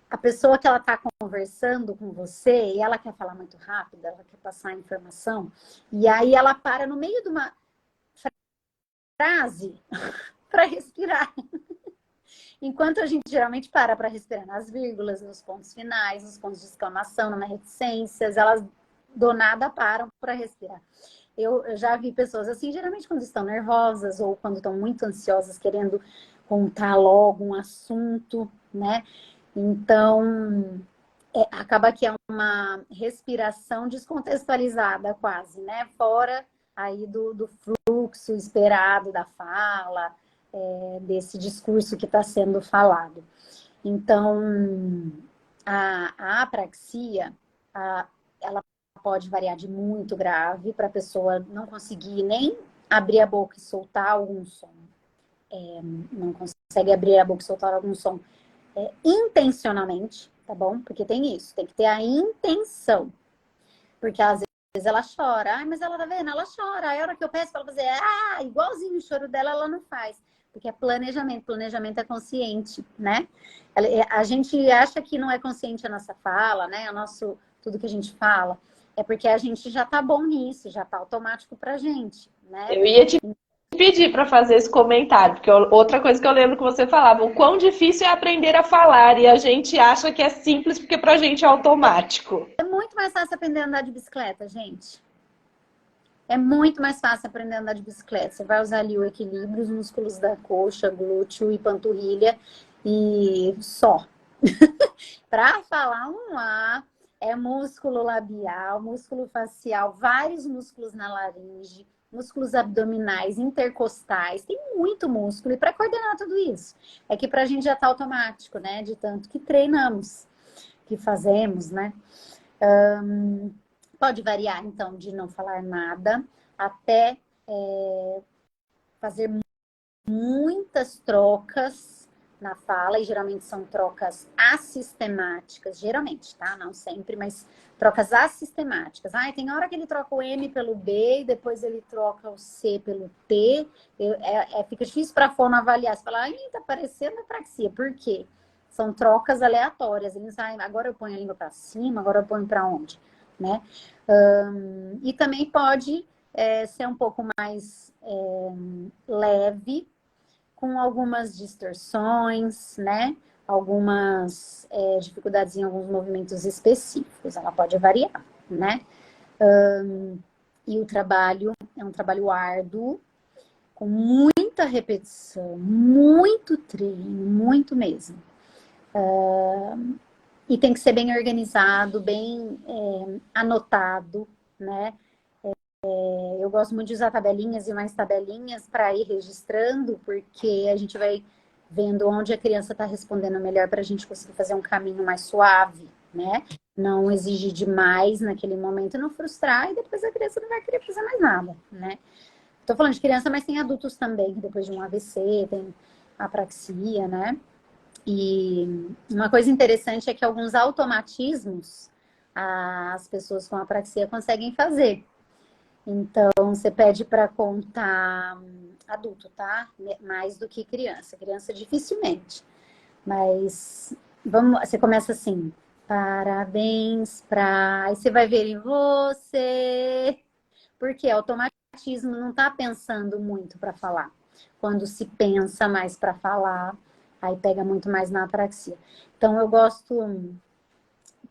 A pessoa que ela está conversando com você e ela quer falar muito rápido, ela quer passar a informação, e aí ela para no meio de uma frase para respirar. Enquanto a gente geralmente para respirar nas vírgulas, nos pontos finais, nos pontos de exclamação, nas reticências, elas do nada param para respirar. Eu já vi pessoas assim, geralmente quando estão nervosas ou quando estão muito ansiosas, querendo contar logo um assunto, né? Então, acaba que é uma respiração descontextualizada quase, né? Fora aí do fluxo esperado da fala, desse discurso que está sendo falado. Então, a apraxia, ela pode variar de muito grave para a pessoa não conseguir nem abrir a boca e soltar algum som. Não consegue abrir a boca e soltar algum som intencionalmente, tá bom? Porque tem isso, tem que ter a intenção. Porque às vezes ela chora, mas ela tá vendo, ela chora. Aí a hora que eu peço pra ela fazer, igualzinho o choro dela, ela não faz. Porque é planejamento é consciente, né? A gente acha que não é consciente a nossa fala, né? Tudo que a gente fala. É porque a gente já tá bom nisso, já tá automático pra gente, né? Eu ia te pedir para fazer esse comentário, porque outra coisa que eu lembro que você falava, o quão difícil é aprender a falar, e a gente acha que é simples porque pra gente é automático. É muito mais fácil aprender a andar de bicicleta, gente. É muito mais fácil aprender a andar de bicicleta. Você vai usar ali o equilíbrio, os músculos da coxa, glúteo e panturrilha e só. Para falar um A, é músculo labial, músculo facial, vários músculos na laringe, músculos abdominais, intercostais, tem muito músculo. E para coordenar tudo isso, é que para a gente já tá automático, né? De tanto que treinamos, que fazemos, né? Pode variar, então, de não falar nada até fazer muitas trocas na fala, e geralmente são trocas assistemáticas, geralmente, tá? Não sempre, mas trocas assistemáticas. Tem hora que ele troca o M pelo B, e depois ele troca o C pelo T. Fica difícil para a fono avaliar. Você fala, tá parecendo apraxia. Por quê? São trocas aleatórias. Ele não sabe, agora eu ponho a língua para cima, agora eu ponho para onde, né? E também pode ser um pouco mais leve, com algumas distorções, né? Algumas dificuldades em alguns movimentos específicos. Ela pode variar, né? E o trabalho é um trabalho árduo, com muita repetição, muito treino, muito mesmo. E tem que ser bem organizado, bem anotado, né? Eu gosto muito de usar tabelinhas e mais tabelinhas para ir registrando, porque a gente vai vendo onde a criança está respondendo melhor para a gente conseguir fazer um caminho mais suave, né? Não exigir demais naquele momento, não frustrar, e depois a criança não vai querer fazer mais nada, né? Estou falando de criança, mas tem adultos também, que depois de um AVC, tem apraxia, né? E uma coisa interessante é que alguns automatismos as pessoas com apraxia conseguem fazer. Então, você pede para contar adulto, tá? Mais do que criança. Criança dificilmente. Mas vamos, você começa assim: parabéns pra. Aí você vai ver em você. Porque automatismo não tá pensando muito para falar. Quando se pensa mais para falar, aí pega muito mais na apraxia. Então, eu gosto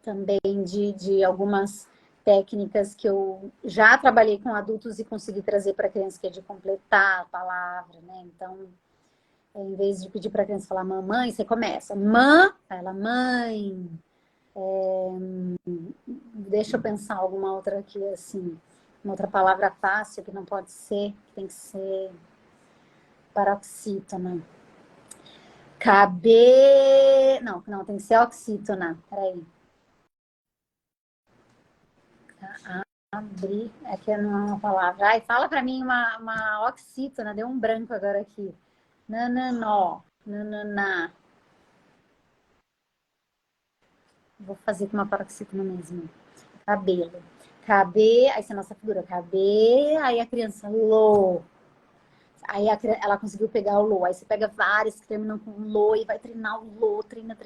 também de algumas técnicas que eu já trabalhei com adultos e consegui trazer para a criança, que é de completar a palavra, né? Então, em vez de pedir para a criança falar mamãe, você começa ela mãe. Deixa eu pensar alguma outra aqui, assim, uma outra palavra fácil que não pode ser, que tem que ser paroxítona. Não, tem que ser oxítona. Peraí. Abrir, aqui não é uma palavra. Ai, fala pra mim uma oxítona, deu um branco agora aqui. Nananó, nananá. Vou fazer com uma paroxítona mesmo. Cabelo. Aí você nossa figura, aí a criança, lô. Aí ela conseguiu pegar o lô. Aí você pega vários que terminam com lô e vai treinar o lô, treina.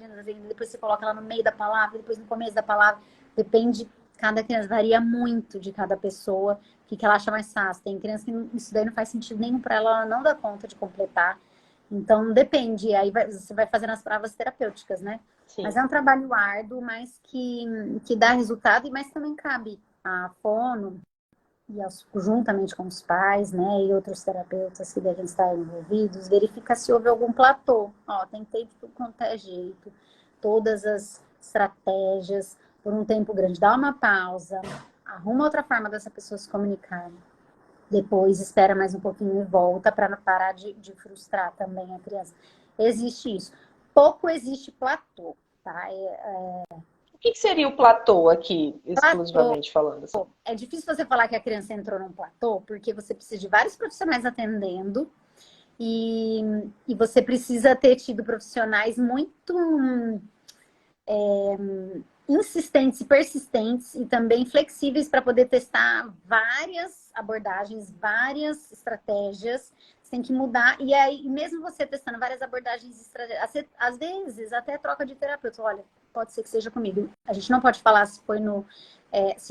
Depois você coloca ela no meio da palavra, depois no começo da palavra. Depende, cada criança varia muito de cada pessoa, o que ela acha mais fácil. Tem criança que isso daí não faz sentido nenhum para ela, ela não dá conta de completar. Então, depende. Aí você vai fazendo as provas terapêuticas, né? Sim. Mas é um trabalho árduo, mas que dá resultado, mas também cabe a fono, juntamente com os pais, né, e outros terapeutas que devem estar envolvidos, verifica se houve algum platô. Ó, tentei de tudo quanto é jeito, todas as estratégias, por um tempo grande. Dá uma pausa, arruma outra forma dessa pessoa se comunicar. Depois espera mais um pouquinho e volta para não parar de frustrar também a criança. Existe isso. Pouco existe platô, tá? O que seria o platô aqui, Platô. exclusivamente falando assim? É difícil você falar que a criança entrou num platô, porque você precisa de vários profissionais atendendo e, e você precisa ter tido profissionais muito insistentes e persistentes e também flexíveis para poder testar várias abordagens, várias estratégias. Você tem que mudar. E aí, mesmo você testando várias abordagens, estratégias, às vezes até troca de terapeuta. Olha, pode ser que seja comigo. A gente não pode falar se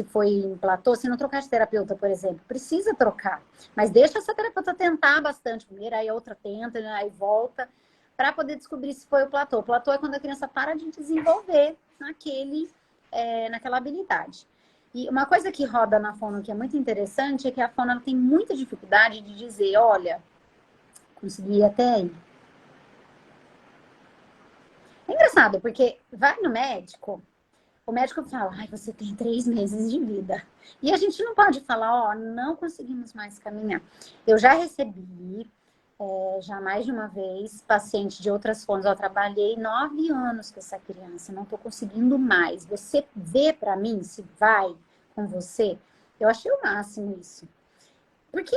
foi em platô, se não trocar de terapeuta, por exemplo. Precisa trocar. Mas deixa essa terapeuta tentar bastante primeiro, aí a outra tenta, aí volta, para poder descobrir se foi o platô. O platô é quando a criança para de desenvolver naquela habilidade. E uma coisa que roda na fono que é muito interessante é que a fono tem muita dificuldade de dizer, olha, consegui até aí. É engraçado, porque vai no médico, o médico fala, ai, você tem 3 meses de vida. E a gente não pode falar, ó, não conseguimos mais caminhar. Eu já recebi, já mais de uma vez, paciente de outras fontes. Eu trabalhei 9 anos com essa criança, não estou conseguindo mais. Você vê para mim se vai com você? Eu achei o máximo isso. Porque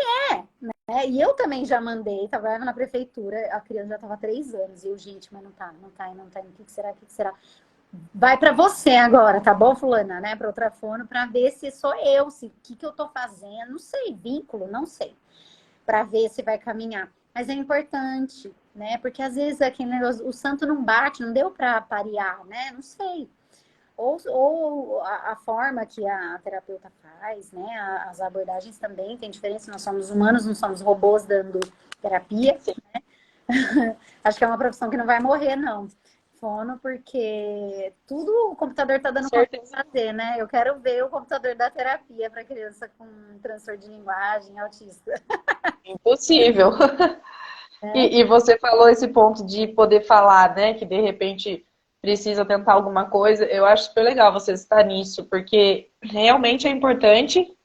né? E eu também já mandei, trabalhava na prefeitura, a criança já estava 3 anos. E eu, gente, mas não tá. O que será? O que será? Vai para você agora, tá bom, fulana, né? Para outra fono, para ver se sou eu, se o que eu tô fazendo, não sei, vínculo, não sei. Para ver se vai caminhar. Mas é importante, né? Porque às vezes aquele negócio, o santo não bate, não deu para parear, né? Não sei. Ou a forma que a terapeuta faz, né? As abordagens também tem diferença. Nós somos humanos, não somos robôs dando terapia. Sim. Né? Acho que é uma profissão que não vai morrer, não. Fono, porque tudo o computador está dando conta de fazer, né? Eu quero ver o computador da terapia para criança com transtorno de linguagem, autista. Impossível. E você falou esse ponto de poder falar, né? Que de repente precisa tentar alguma coisa. Eu acho super legal você estar nisso, porque realmente é importante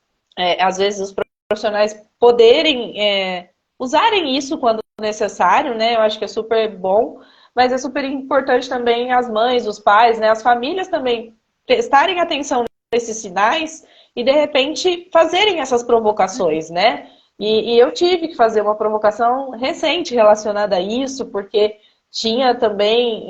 às vezes os profissionais poderem usarem isso quando necessário, né? Eu acho que é super bom, mas é super importante também as mães, os pais, né? As famílias também prestarem atenção nesses sinais e de repente fazerem essas provocações, né? E eu tive que fazer uma provocação recente relacionada a isso, porque tinha também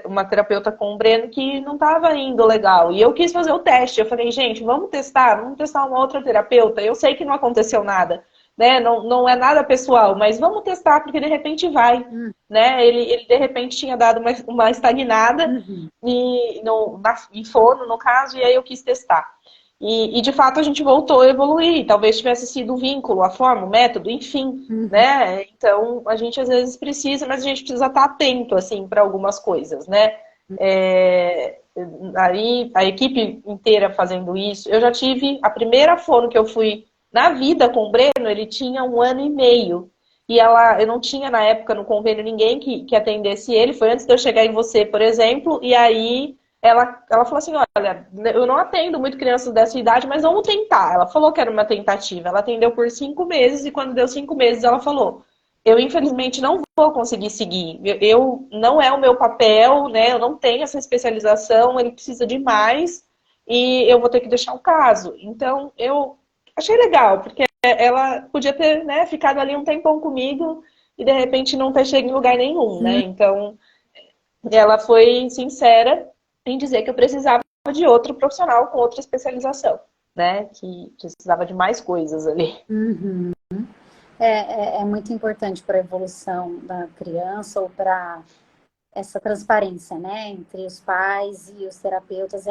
uma terapeuta com o Breno que não estava indo legal. E eu quis fazer o teste. Eu falei, gente, vamos testar uma outra terapeuta. Eu sei que não aconteceu nada, né? Não, não é nada pessoal, mas vamos testar, porque de repente vai. Né? Ele de repente tinha dado uma estagnada Uhum. em fono, no caso, e aí eu quis testar. E de fato a gente voltou a evoluir. Talvez tivesse sido o vínculo, a forma, o método, enfim, Uhum. né? Então a gente às vezes precisa, mas a gente precisa estar atento assim para algumas coisas, né? É, aí a equipe inteira fazendo isso. Eu já tive a primeira fono que eu fui na vida com o Breno, ele tinha 1 ano e meio. E eu não tinha na época no convênio ninguém que atendesse ele. Foi antes de eu chegar em você, por exemplo. E aí ela falou assim: olha, eu não atendo muito crianças dessa idade, mas vamos tentar. Ela falou que era uma tentativa. Ela atendeu por 5 meses e quando deu 5 meses, ela falou: eu infelizmente não vou conseguir seguir. Eu não é o meu papel, né? Eu não tenho essa especialização. Ele precisa de mais e eu vou ter que deixar o caso. Então eu achei legal, porque ela podia ter, né, ficado ali um tempão comigo e de repente não ter chegado em lugar nenhum, né? Então ela foi sincera em dizer que eu precisava de outro profissional com outra especialização, né? Que precisava de mais coisas ali. Uhum. É muito importante para a evolução da criança ou para essa transparência, né, entre os pais e os terapeutas.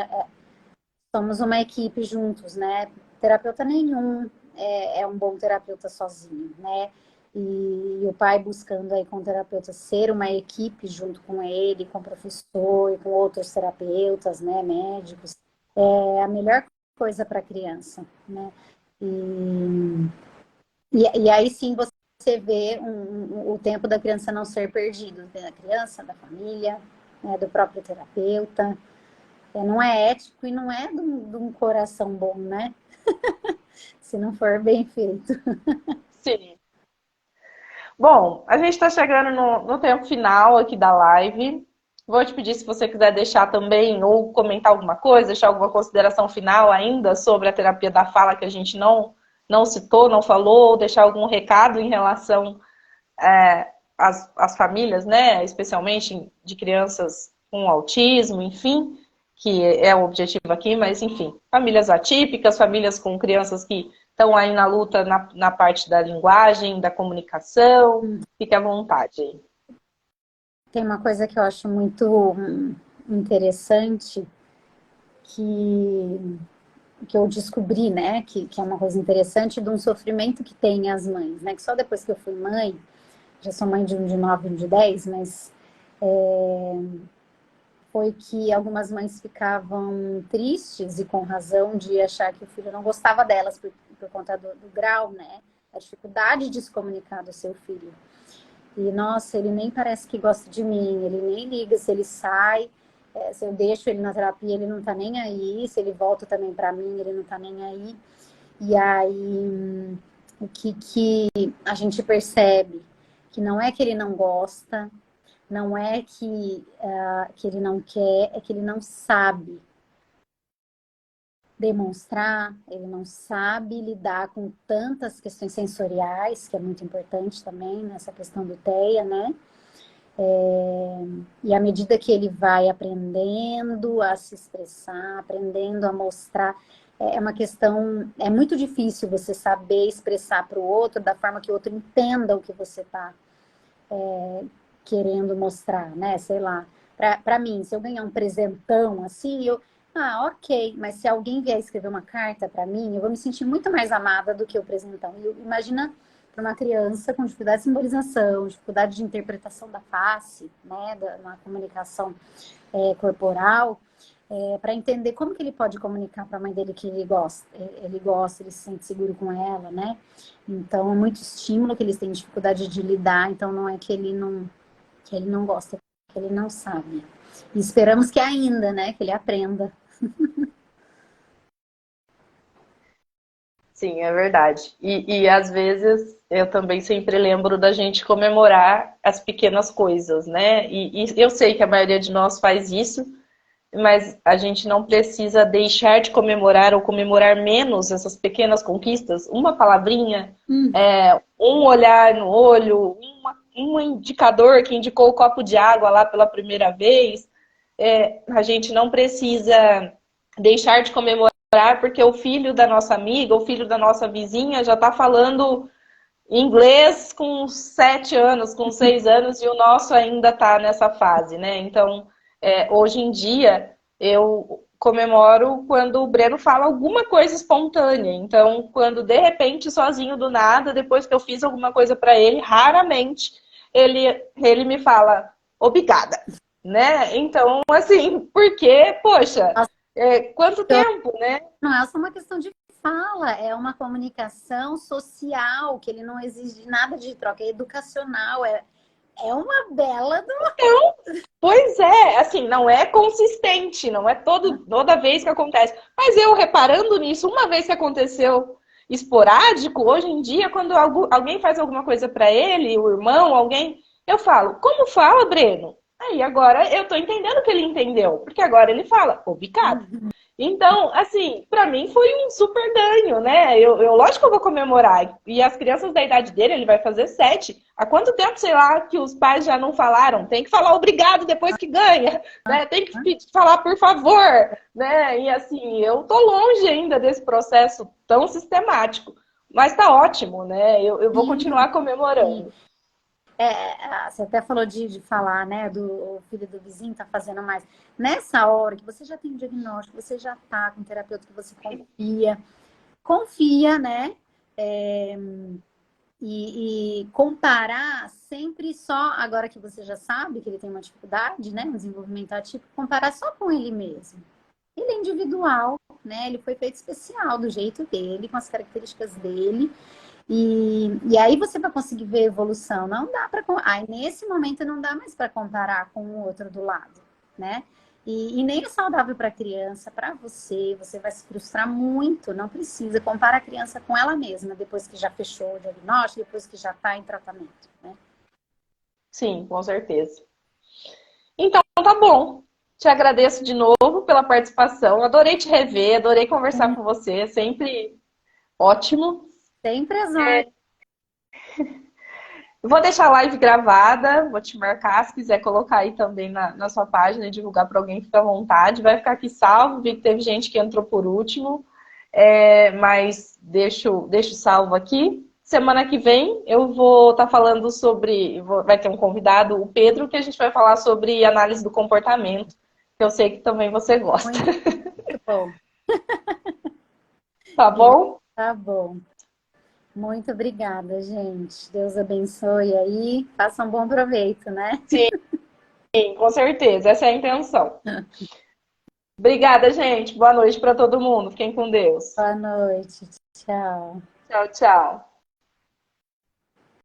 Somos uma equipe juntos, né? Terapeuta nenhum é um bom terapeuta sozinho, né? E o pai buscando aí com o terapeuta ser uma equipe junto com ele, com o professor e com outros terapeutas, né, médicos, é a melhor coisa para a criança, né? E, e aí sim você vê o tempo da criança não ser perdido, da criança, da família, né, do próprio terapeuta. Não é ético e não é de um coração bom, né? Se não for bem feito. Sim. Bom, a gente está chegando no tempo final aqui da live. Vou te pedir se você quiser deixar também ou comentar alguma coisa, deixar alguma consideração final ainda sobre a terapia da fala que a gente não citou, não falou, ou deixar algum recado em relação às famílias, né? Especialmente de crianças com autismo, enfim, que é o objetivo aqui, mas enfim, famílias atípicas, famílias com crianças que estão aí na luta na parte da linguagem, da comunicação. Fique à vontade aí. Tem uma coisa que eu acho muito interessante que, que eu descobri, né? Que é uma coisa interessante de um sofrimento que tem as mães, né? Que só depois que eu fui mãe, já sou mãe de um de 9 e um de 10, mas foi que algumas mães ficavam tristes e com razão de achar que o filho não gostava delas por conta do grau, né? A dificuldade de se comunicar do seu filho. E, nossa, ele nem parece que gosta de mim, ele nem liga se ele sai, se eu deixo ele na terapia, ele não tá nem aí, se ele volta também para mim, ele não tá nem aí. E aí, o que a gente percebe? Que não é que ele não gosta, não é que ele não quer, é que ele não sabe demonstrar, ele não sabe lidar com tantas questões sensoriais, que é muito importante também nessa questão do TEA, né? E à medida que ele vai aprendendo a se expressar, aprendendo a mostrar, é uma questão, é muito difícil você saber expressar para o outro da forma que o outro entenda o que você está querendo mostrar, né? Sei lá. Para mim, se eu ganhar um presentão assim, ok, mas se alguém vier escrever uma carta para mim, eu vou me sentir muito mais amada do que o presentão. E imagina para uma criança com dificuldade de simbolização, dificuldade de interpretação da face, né, uma comunicação corporal, para entender como que ele pode comunicar para a mãe dele que ele gosta, ele se sente seguro com ela, né? Então, é muito estímulo que eles têm dificuldade de lidar, então não é que ele não gosta, é que ele não sabe. E esperamos que ainda, né, que ele aprenda. Sim, é verdade. E às vezes eu também sempre lembro da gente comemorar as pequenas coisas, né? E eu sei que a maioria de nós faz isso, mas a gente não precisa deixar de comemorar ou comemorar menos essas pequenas conquistas. Uma palavrinha, um olhar no olho, um indicador que indicou o copo de água lá pela primeira vez. A gente não precisa deixar de comemorar porque o filho da nossa amiga, o filho da nossa vizinha já está falando inglês com 7 anos, com 6 anos, e o nosso ainda está nessa fase, né? Então, hoje em dia, eu comemoro quando o Breno fala alguma coisa espontânea. Então, quando de repente, sozinho do nada, depois que eu fiz alguma coisa para ele, raramente ele me fala obrigada, né? Então, assim, porque, poxa, quanto tempo, né? Não é só uma questão de fala, é uma comunicação social, que ele não exige nada de troca, é educacional, é uma bela do... Então, pois é, assim, não é consistente, não é toda vez que acontece. Mas eu reparando nisso, uma vez que aconteceu esporádico, hoje em dia, quando alguém faz alguma coisa para ele, o irmão, alguém, eu falo, como fala, Breno? Aí agora eu tô entendendo que ele entendeu, porque agora ele fala, obrigado. Então, assim, para mim foi um super ganho, né? Lógico que eu vou comemorar. E as crianças da idade dele, ele vai fazer 7. Há quanto tempo, sei lá, que os pais já não falaram? Tem que falar obrigado depois que ganha, né? Tem que falar por favor, né? E assim, eu tô longe ainda desse processo tão sistemático. Mas tá ótimo, né? Eu vou continuar comemorando. Você até falou de falar, né, do filho do vizinho tá fazendo mais. Nessa hora que você já tem um diagnóstico, você já tá com um terapeuta que você confia, né? E comparar sempre só, agora que você já sabe que ele tem uma dificuldade, né, um desenvolvimento atípico, comparar só com ele mesmo. Ele é individual, né? Ele foi feito especial do jeito dele, com as características dele. E aí você vai conseguir ver a evolução. Não dá para. Aí nesse momento não dá mais para comparar com o outro do lado, né? E nem é saudável para a criança, para você. Você vai se frustrar muito. Não precisa comparar a criança com ela mesma depois que já fechou o diagnóstico, depois que já está em tratamento, né? Sim, com certeza. Então, tá bom. Te agradeço de novo pela participação. Adorei te rever, adorei conversar com você. Sempre ótimo. Sempre as horas. Vou deixar a live gravada, vou te marcar, se quiser colocar aí também na sua página e divulgar para alguém, fica à vontade. Vai ficar aqui salvo, vi que teve gente que entrou por último, mas deixo salvo aqui. Semana que vem eu vou estar falando sobre, vai ter um convidado, o Pedro, que a gente vai falar sobre análise do comportamento, que eu sei que também você gosta. Muito bom. Tá bom? Tá bom. Muito obrigada, gente. Deus abençoe aí. Faça um bom proveito, né? Sim, com certeza. Essa é a intenção. Obrigada, gente. Boa noite para todo mundo. Fiquem com Deus. Boa noite. Tchau. Tchau, tchau.